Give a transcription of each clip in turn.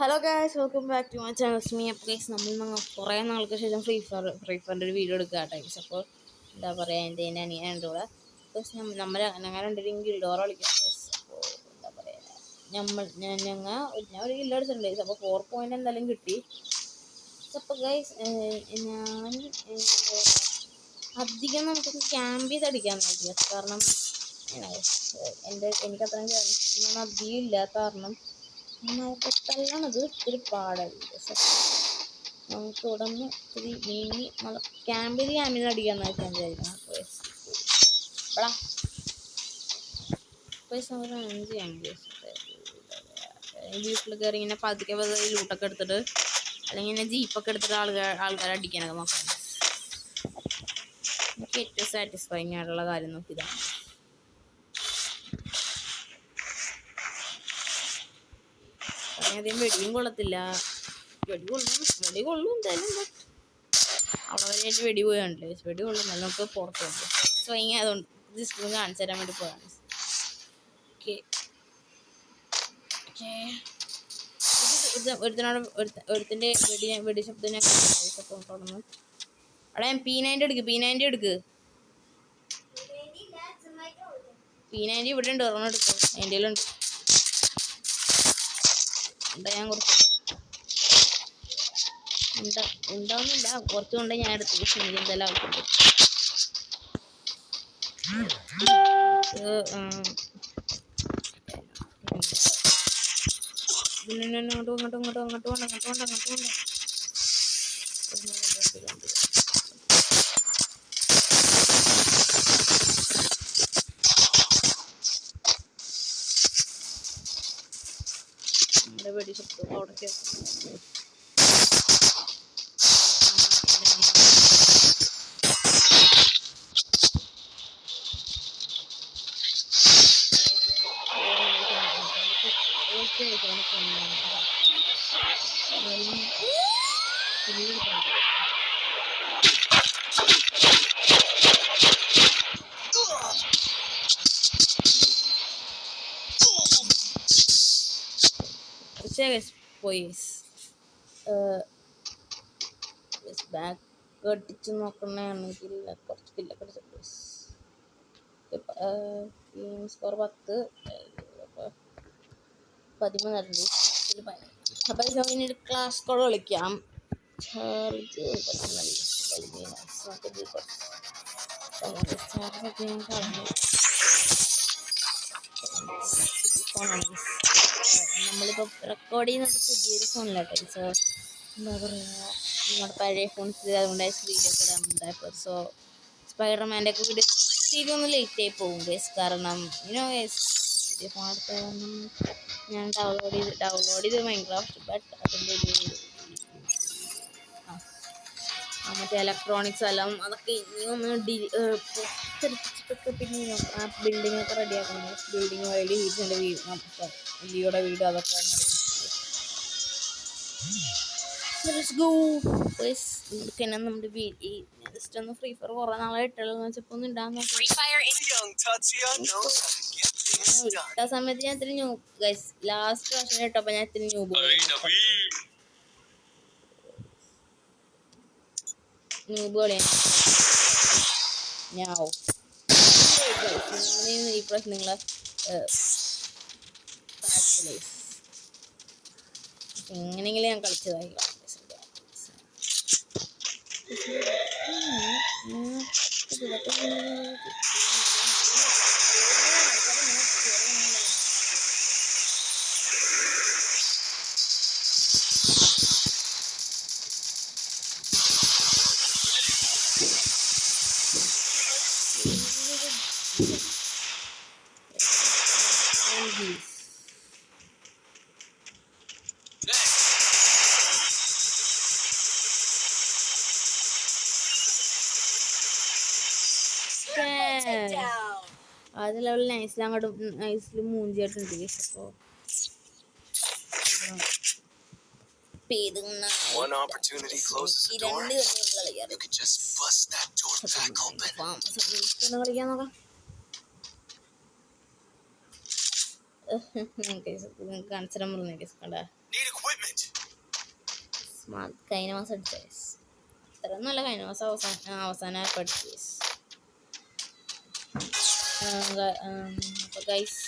Hello guys, welcome back to my channel. മീ അപ്പോൾ guys നമ്മൾ കുറേ നാൾക്ക് ശേഷം ഫ്രീ ഫയറിൻ്റെ ഒരു വീഡിയോ എടുക്കുക ഗൈസ്. അപ്പോൾ എന്താ പറയുക, എൻ്റെ അനിയനുണ്ട് കൂടെ. ബസ് ഞങ്ങൾ രണ്ടുപേരും ഗിൽഡോറ കളിക്കാം ഗൈസ്. അപ്പോൾ എന്താ പറയുക, ഞാൻ ഒരു ഗിൽഡ് അടിച്ചിട്ടുണ്ട് ഗൈസ്. അപ്പോൾ 4 പോയിൻ്റ് എന്തായാലും കിട്ടി. അപ്പോൾ ഗൈസ് ഞാൻ അധികം നമുക്കൊന്ന് ക്യാമ്പ് ചെയ്ത് അടിക്കാൻ നോക്കി ഗൈസ്. കാരണം എനിക്കത്രയും ഞാൻ അധികം ഇല്ലാത്ത കാരണം തല്ലാണത് ഇത്തിരി പാടായിരുന്നു. നമുക്ക് ഇവിടെ നിന്ന് ഇത്തിരി നീങ്ങി ക്യാമ്പിൽ അടിക്കാന്ന് വെച്ചാൽ വിചാരിക്കണം. നമുക്ക് 5 ക്യാമ്പ് വീട്ടിൽ കയറി ഇങ്ങനെ പതുക്കെ ലൂട്ടൊക്കെ എടുത്തിട്ട് അല്ലെങ്കിൽ ഇങ്ങനെ ജീപ്പൊക്കെ എടുത്തിട്ട് ആൾക്കാരെ അടിക്കാനൊക്കെ നോക്കാം. എനിക്ക് ഏറ്റവും സാറ്റിസ്ഫൈങ് ആയിട്ടുള്ള കാര്യം നോക്കിയതാണ്. അധികം വെടിയും കൊള്ളത്തില്ല. വെടി കൊള്ളും എന്തായാലും. അവിടെ വരെ ആയിട്ട് വെടി പോയാണ്ടല്ലേ, വെടി കൊള്ളുന്നില്ല. നമുക്ക് പുറത്ത് പോകും സാറ്റിസ്ഫൈങ് ആയതുകൊണ്ട് ജസ്റ്റ് ഒന്ന് കാണിച്ചു തരാൻ വേണ്ടി പോയാണ്. ഒരുത്തിൻ്റെ വെടി ശബ്ദം ഞാൻ തുടർന്ന് അവിടെ P90 എടുക്ക്. P90 ഇവിടെ ഉണ്ട്, ഒരെണ്ണം എടുക്കും. എൻ്റെ ഉണ്ട്. ഞാൻ കുറച്ച് ഉണ്ടാവുന്നില്ല, കുറച്ചുകൊണ്ട് ഞാൻ എടുത്തു. എനിക്ക് എന്തെല്ലാം ആവശ്യമുണ്ട്. അങ്ങോട്ട് നമ്മുടെ വെടി ശബ്ദം അവിടെ കേൾക്കും. ബാക്ക് അടിച്ച് നോക്കണമെങ്കിൽ കുറച്ച് കില്ലൊക്കെ അടിച്ചു. സ്കോർ 10, 13. അപ്പോൾ പിന്നീട് ക്ലാസ് കോഡ് കളിക്കാം. നമ്മളിപ്പോൾ റെക്കോർഡ് ചെയ്യുന്നത് പുതിയൊരു ഫോണിലാട്ടെ. സോ എന്താ പറയുക, നമ്മുടെ പഴയ ഫോൺസിൽ അതുകൊണ്ട് വീഡിയോക്കെ ഇടാറുണ്ടായപ്പോൾ. സോ സ്പൈഡർമാൻ്റെ ഒക്കെ വീഡിയോ തീരെ ലേറ്റ് ആയി പോകും ഗൈസ്. കാരണം പുതിയ ഫോൺ എടുത്ത കാരണം ഞാൻ ഡൗൺലോഡ് ചെയ്ത് മൈൻക്രാഫ്റ്റ്. ബട്ട് അതിൻ്റെ മറ്റേ ഇലക്ട്രോണിക്സ് എല്ലാം അതൊക്കെ ഇനി ഒന്ന് പുറത്തെടുത്തിട്ടൊക്കെ പിന്നെ ആ ബിൽഡിംഗ് ഒക്കെ റെഡിയാക്കണം. ബിൽഡിങ് വഴി ഹീസിൻ്റെ ലിയോയുടെ വീട് അതൊക്കെ നമ്മുടെ ജസ്റ്റ് ഒന്ന് ഫ്രീ ഫയർ കുറേ നാളെ ഇട്ടുള്ളതെന്ന് വെച്ചപ്പോൾ ഒന്ന് ഇടാൻ നോക്കി. ഇട്ട സമയത്ത് ഞാൻ ഇത്തിരി ലാസ്റ്റ് വർഷം ഇട്ടപ്പോൾ ഞാൻ ഇത്തിരി ന്യൂബ് ഈ പ്രാവശ്യം നിങ്ങളെ എങ്ങനെയെങ്കിലും ഞാൻ കളിച്ചതായി. ആദ്യ ലെവലിൽ നൈസിൽ മൂഞ്ചിയായിട്ടുണ്ട്. അപ്പോൾ കളിക്കാൻ നോക്കാം. കാണിച്ചാൽ പറഞ്ഞ കണ്ട കഴിഞ്ഞ മാസം അടിച്ച ഗൈസ്. അത്രയൊന്നുമല്ല, കഴിഞ്ഞ മാസം അവസാനം പഠിച്ചു ഗൈസ്. അപ്പോൾ ഗൈസ്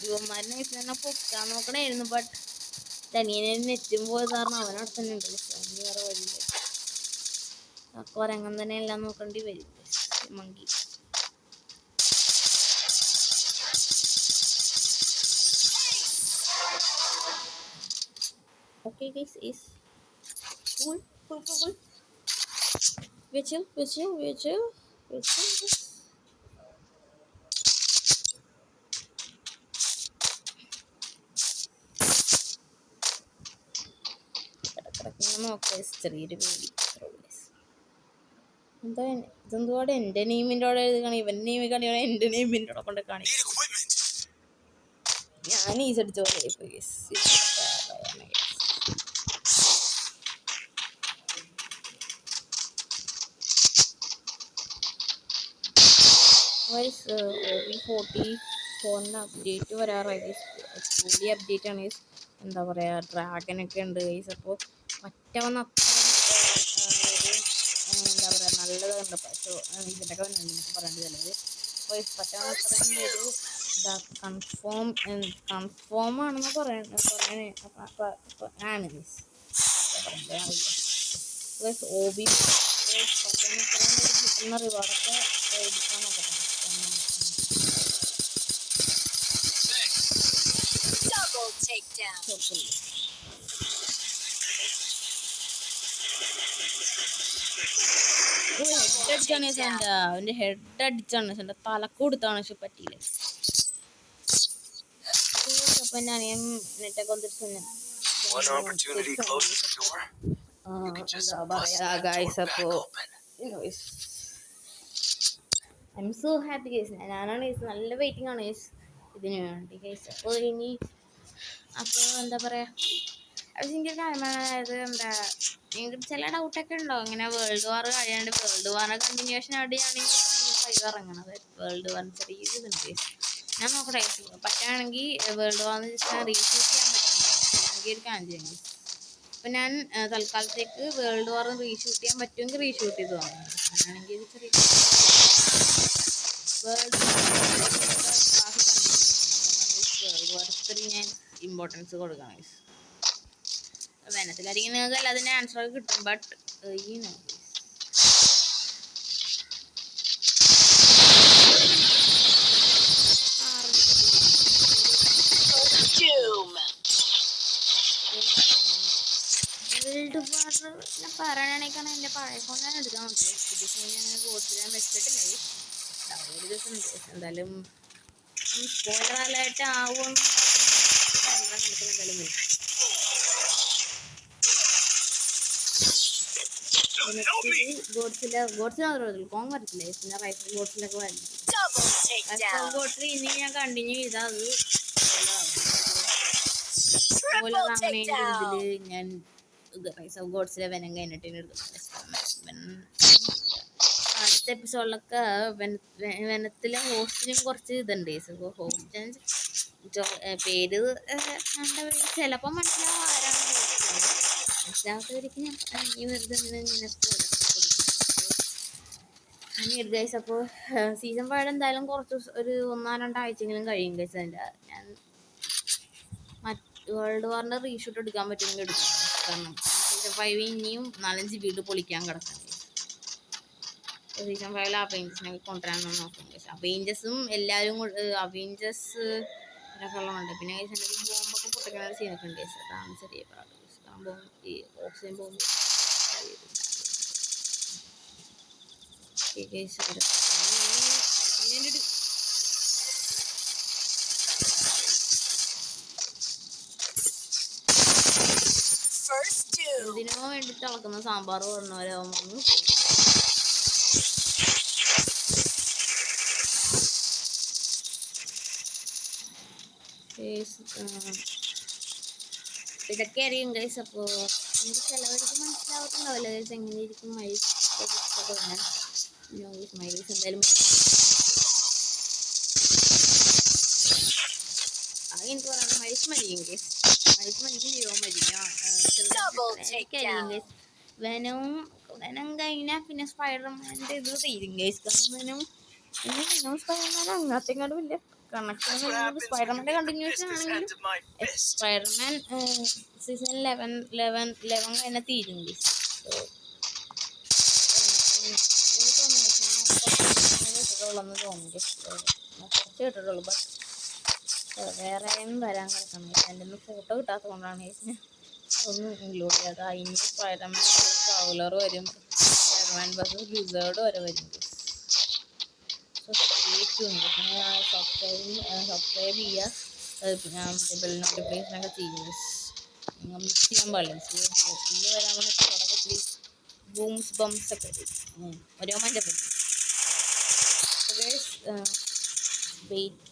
യുവന്മാരെ തന്നെ പൊക്കാൻ നോക്കണായിരുന്നു. ബട്ട് തനിയനെ നെറ്റും പോയത് കാരണം അവനവിടെ തന്നെ ഉണ്ട്. അതിന് വേറെ വഴിയില്ല. കൊരങ്ങൻ തന്നെ എല്ലാം നോക്കേണ്ടി വരും. Monkey okay guys, is cool. Chill. നോക്കാം ചെറിയൊരു പേടി. ഇതെന്തുപാട് എൻ്റെ നെയിമിൻ്റെ അവിടെ എഴുതുകയാണ്, ഇവൻ്റെ നെയിമിൽ കാണിയാണ് എൻ്റെ നെയിമിൻ്റെ അവിടെ കൊണ്ട് കാണിക്കും. ഞാൻ ഈസ് അടിച്ച പോലെ OB44 അപ്ഡേറ്റ് വരാറായി. പുതിയ അപ്ഡേറ്റ് ആണ്. എന്താ പറയുക, ഡ്രാഗനൊക്കെ ഉണ്ട് ഗൈസ്. അപ്പോൾ മറ്റവന്ന് അത്ര എന്താ പറയുക നല്ലതുണ്ട്. പക്ഷേ ഇതിൻ്റെ ഒക്കെ നമുക്ക് പറയേണ്ടത് ചിലത് പറ്റാൻ അത്രയും പേര് കൺഫേം ആണെന്ന് ആണ് ഗൈസ്. OB പറ്റാൻ അത്രയും പേര് കിട്ടുന്ന റിവാർഡൊക്കെ എടുക്കാൻ നോക്കട്ടെ. അവന്റെ ഹെഡ് അടിച്ചാണ് എന്റെ തലക്ക് കൊടുത്താണ്. പക്ഷെ പറ്റിയില്ല. അപ്പൊ ഞാൻ നെറ്റൊക്കെ വന്നിട്ട് എന്താ പറയാ ഗൈസ്. അപ്പോ I M so happy guys. ഞാനാണ് ഗൈസ് നല്ല വെയിറ്റിംഗ് ആണ് ഗൈസ് ഇതിന് വേണ്ടി ഗൈസ്. അപ്പോൾ ഇനി അപ്പോൾ എന്താ പറയുക, എനിക്ക് അതായത് എന്താ നിങ്ങൾക്ക് ചില ഡൗട്ടൊക്കെ ഉണ്ടോ ഇങ്ങനെ വേൾഡ് വാർ കഴിയാണ്ട് വേൾഡ് വാറിൻ്റെ കണ്ടിന്യൂഷൻ അവിടെയാണെങ്കിൽ സീസൺ 5 ഇറങ്ങണത്. വേൾഡ് വാറിന് ചെറിയ ഇതുണ്ട്. ഞാൻ നോക്കട്ടെ പറ്റുകയാണെങ്കിൽ വേൾഡ് വാറിന് ജസ്റ്റ് റീഷൂട്ട് ചെയ്യാൻ പറ്റുന്നുണ്ട് ഒരു കാര്യം ചെയ്യണം. അപ്പം ഞാൻ തൽക്കാലത്തേക്ക് വേൾഡ് വാർ റീഷൂട്ട് ചെയ്യാൻ പറ്റുമെങ്കിൽ റീഷൂട്ട് ചെയ്ത് തോന്നുന്നു. അങ്ങനെയാണെങ്കിൽ ഇത് ചെറിയ വേൾഡ് വാർ ഞാൻ ഇമ്പോർട്ടൻസ് കൊടുക്കണം. വെനത്തിലായിരിക്കും നിങ്ങൾക്ക് എല്ലാത്തിൻ്റെ ആൻസറൊക്കെ കിട്ടും. ബട്ട് ഈ നോ വേൾഡ് വാർ ഞാൻ പറയണേക്കാണ് എൻ്റെ പഴയ ഫോൺ ഞാൻ എടുക്കാൻ നോക്കിയത്. പുതിയ ഫോൺ ഞാൻ കോഴ്സ് ഞാൻ വെച്ചിട്ടില്ല. ഒരു ദിവസം എന്തായാലും സ്പോയിലർ അലേർട്ട് ആവുമെന്ന് എന്തായാലും വരും. ഗോഡ്സില മാത്രമേ കോങ് വരത്തില്ലേ, പിന്നെ റൈഫിൾ ഗോഡ്സിലൊക്കെ വരും. റൈഫിൾ ഗോഡ്സിൽ ഇനി ഞാൻ കണ്ടിന്യൂ ചെയ്താൽ അത് അങ്ങനെയെങ്കിൽ ഇതിൽ ഞാൻ റൈസ് ഓഫ് ഗോഡ്സിലെ വെനം കഴിഞ്ഞിട്ട് എടുക്കും. അടുത്ത എപ്പിസോഡിലൊക്കെ വെനത്തിലെ ഹോസ്റ്റിനും കുറച്ച് ഇതുണ്ട്. ഹോസ്റ്റ് പേര് ചിലപ്പോൾ മനസ്സിലാവും ആരാണ് ഹോസ്റ്റ്. മനസ്സിലാത്തവർക്ക് ഞാൻ ഈ വെറുതെ ഇങ്ങനെ എടുത്ത് ഗൈസ്. അപ്പോൾ സീസൺ 5 എന്തായാലും കുറച്ച് ഒരു 1-2 ആഴ്ചയെങ്കിലും കഴിയും ഗൈസ്. അതിൻ്റെ ഞാൻ വേൾഡ് വാറിൻ്റെ റീഷൂട്ട് എടുക്കാൻ പറ്റുമെങ്കിൽ എടുക്കണം. കാരണം സീസൺ 5 ഇനിയും 4-5 വീട് പൊളിക്കാൻ കിടക്കണം. സീസൺ 5 അവെഞ്ചേഴ്സിനൊക്കെ കൊണ്ടുവരാൻ നോക്കും ഗൈസ്. അവെഞ്ചേഴ്സും എല്ലാവരും അവെഞ്ചേഴ്സ് ഒക്കെ ഉള്ളതുണ്ട്. പിന്നെ ഗൈസ് എൻ്റെ ബോംബൊക്കെ പൊട്ടിക്കുന്ന ഒരു സീനൊക്കെ ഉണ്ട് ഗൈസ്. അതാണ് ചെറിയ പാട്. ഈ ഓക്സിജൻ ബോംബ് എന്തിനോ വേണ്ടി തിളക്കുന്ന സാമ്പാർ പറഞ്ഞവരാകുമ്പോൾ ഇതൊക്കെ അറിയും ഗൈസ്. അപ്പോൾ എനിക്ക് ചിലവർക്ക് മനസ്സിലാവത്തുണ്ടാവില്ല ഗൈസ് എങ്ങനെ ഇരിക്കും മൈൽസ് എന്തായാലും അത് എനിക്ക് പറയാം. മൈൽസ് മരിക്കും ഗൈസ്, മൈൽസ് മരിക്കും ജീവൻ മരിക്കും. വെനം കഴിഞ്ഞാൽ പിന്നെ സ്പൈഡർമാൻ്റെ ഇത് തീരും ഗൈസ്. കാരണം വെനം സ്പൈഡർമാൻ അങ്ങനത്തെങ്ങാണ്ട് വലിയ കണക്ഷൻ. സ്പൈഡർമാൻ്റെ കണ്ടിന്യൂഷൻ ആണെങ്കിലും സ്പൈഡർമാൻ സീസൺ 11 തന്നെ തീരും ഗൈസ്. കേട്ടിട്ടുള്ളെന്ന് തോന്നുന്നു ഗൈസ്, കുറച്ച് കേട്ടിട്ടുള്ളൂ. ബട്ട് വേറെയും വരാൻ കിടക്കണം. എൻ്റെ ഒന്ന് ഫോട്ടോ കിട്ടാത്തതുകൊണ്ടാണ് ഗൈസ് ഒന്നും ഇൻക്ലൂഡ് ചെയ്യാതെ. അതിന് സ്പൈഡർമാൻ ട്രാവലർ വരും, സ്പൈഡർമാൻ ബസ് ലിസേർഡ് വരെ വരും. സബ്സ്ക്രൈബ് ചെയ്യുക, പിന്നെ ബെൽ നോട്ടിഫിക്കേഷനൊക്കെ ചെയ്യുക. നിങ്ങൾ മിസ് ചെയ്യാൻ പാടില്ല. ഇനി വരാൻ വേണ്ടി തുടക്കത്തിൽ ബൂംസ് ബംസ് ഒക്കെ ഓരോ മഞ്ചപ്പറ്റി വെയിറ്റ്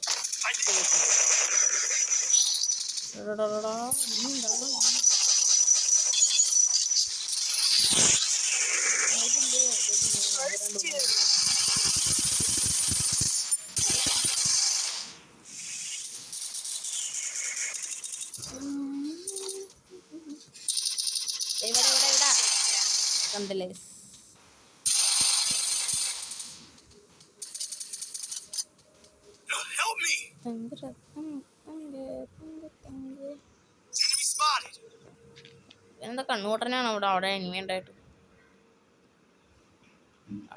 ഇവിടെ കണ്ടില്ലേ. എന്താ കണ്ണൂട്ടനാണ് അവിടെ എനിമി ഉണ്ടായിട്ട്.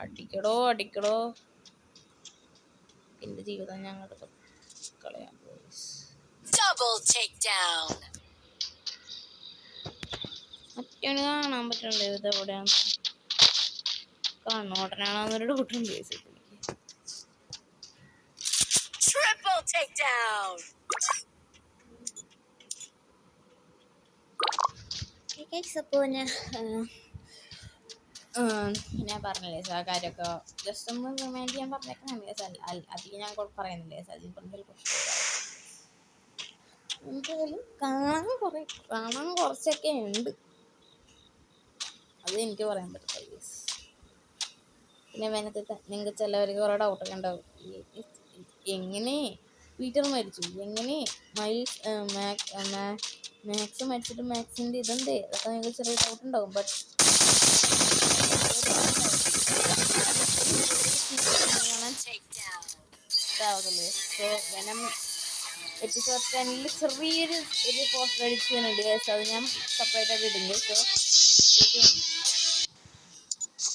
അടിക്കടോ എന്റെ ജീവിതം ഞങ്ങളുടെ കളയാൻ പോയി. മറ്റവന് കാണാൻ പറ്റണ്ടേ ഇത് എവിടെയാന്ന്. കണ്ണൂട്ടനാണെന്നൊരു ഡൗട്ടുണ്ട് ബേസിക്കലി. അപ്പോൾ ഞാൻ പറഞ്ഞില്ലേ ആ കാര്യമൊക്കെ ജസ്റ്റ് ഒന്ന് റിമൈൻഡ് ചെയ്യാൻ പറഞ്ഞേക്കണം. അധികം ഞാൻ പറയുന്നില്ലേ അതിന് പറഞ്ഞാൽ എന്തായാലും കാണാൻ കുറച്ചൊക്കെ ഉണ്ട്, അത് എനിക്ക് പറയാൻ പറ്റില്ല. പിന്നെ നിങ്ങൾക്ക് ചിലവർക്ക് കുറേ ഡൗട്ടൊക്കെ ഉണ്ടാവും. എങ്ങനെ പീറ്റർ മരിച്ചു, എങ്ങനെ മാക്സ് മരിച്ചിട്ട് മാക്സിൻ്റെ ഇതെന്തേ, അതൊക്കെ നിങ്ങൾക്ക് ചെറിയ ഡൗട്ട് ഉണ്ടാവും. ബട്ട് ഇതാവുന്നില്ലേ. സോ വെനം എപ്പിസോഡ് 10 ചെറിയൊരു പോസ്റ്റ് അടിച്ച് ചെയ്യുന്നുണ്ട്. അത് ഞാൻ സെപ്പറേറ്റ് ആയിട്ട് ഇടുന്നുണ്ട്. സോ